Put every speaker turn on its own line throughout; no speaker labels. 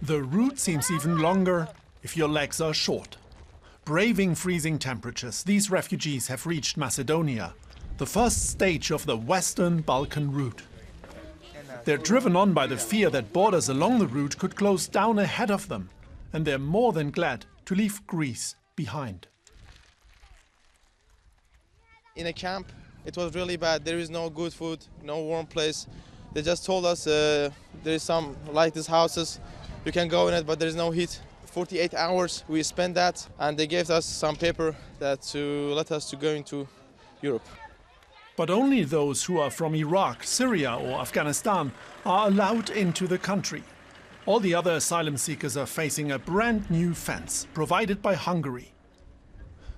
The route seems even longer if your legs are short. Braving freezing temperatures, these refugees have reached Macedonia, the first stage of the Western Balkan route. They're driven on by the fear that borders along the route could close down ahead of them, and they're more than glad to leave Greece behind.
In a camp, it was really bad. There is no good food, no warm place. They just told us there is some like these houses, you can go in it, but there is no heat. 48 hours we spent that, and they gave us some paper that to let us to go into Europe.
But only those who are from Iraq, Syria or Afghanistan are allowed into the country. All the other asylum seekers are facing a brand new fence provided by Hungary.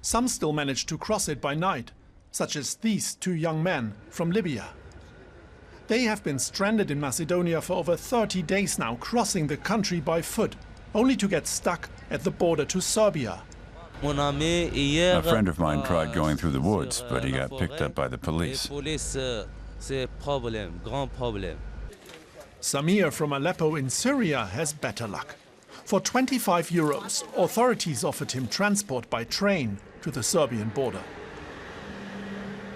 Some still manage to cross it by night, such as these two young men from Libya. They have been stranded in Macedonia for over 30 days now, crossing the country by foot, only to get stuck at the border to Serbia.
A friend of mine tried going through the woods, but he got picked up by the police.
Samir from Aleppo in Syria has better luck. For 25 euros, authorities offered him transport by train to the Serbian border.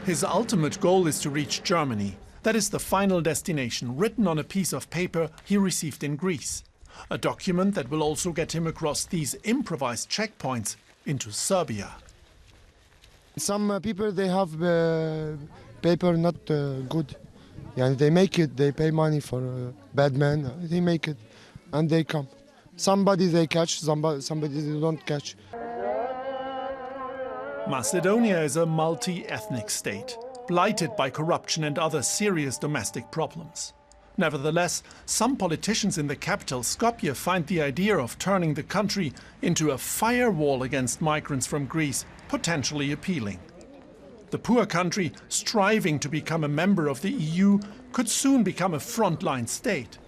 His ultimate goal is to reach Germany. That is the final destination, written on a piece of paper he received in Greece. A document that will also get him across these improvised checkpoints into Serbia.
Some people, they have paper not good. Yeah, they make it, they pay money for bad men, they make it, and they come. Somebody they catch, somebody they don't catch.
Macedonia is a multi-ethnic state, blighted by corruption and other serious domestic problems. Nevertheless, some politicians in the capital, Skopje, find the idea of turning the country into a firewall against migrants from Greece potentially appealing. The poor country, striving to become a member of the EU, could soon become a frontline state.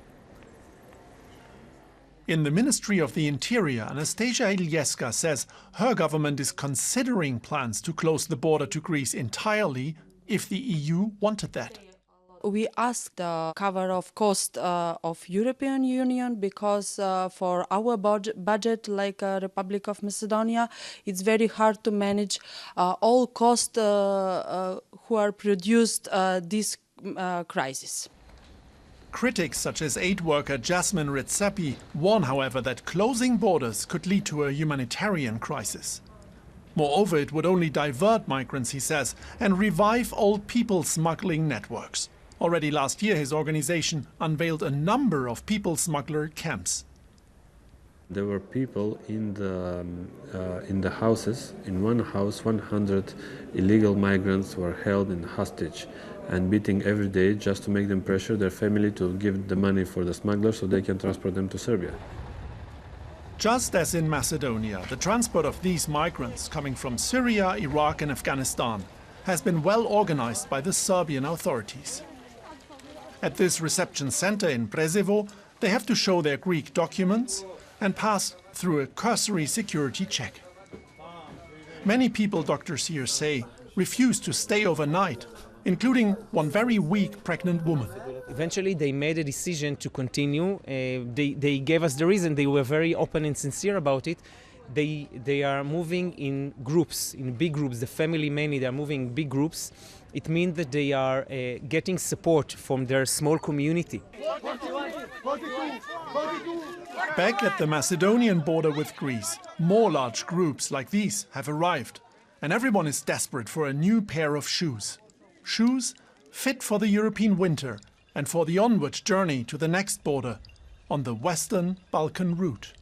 In the Ministry of the Interior, Anastasia Ilieska says her government is considering plans to close the border to Greece entirely if the EU wanted that.
We asked the cover of cost of European Union because for our budget, like Republic of Macedonia, it's very hard to manage all costs who are produced this crisis.
Critics such as aid worker Jasmine Ritsepi warn, however, that closing borders could lead to a humanitarian crisis. Moreover, it would only divert migrants, he says, and revive old people smuggling networks. Already last year, his organization unveiled a number of people smuggler camps.
There were people in the houses. In one house, 100 illegal migrants were held in hostage and beating every day just to make them pressure their family to give the money for the smugglers so they can transport them to Serbia.
Just as in Macedonia, the transport of these migrants coming from Syria, Iraq and Afghanistan has been well organized by the Serbian authorities. At this reception center in Preševo, they have to show their Greek documents and pass through a cursory security check. Many people, doctors here say, refuse to stay overnight, including one very weak pregnant woman.
Eventually they made a decision to continue. They gave us the reason. They were very open and sincere about it. They are moving in groups, in big groups. The family mainly, they are moving in big groups. It means that they are getting support from their small community.
Back at the Macedonian border with Greece, more large groups like these have arrived, and everyone is desperate for a new pair of shoes. Shoes fit for the European winter and for the onward journey to the next border on the Western Balkan route.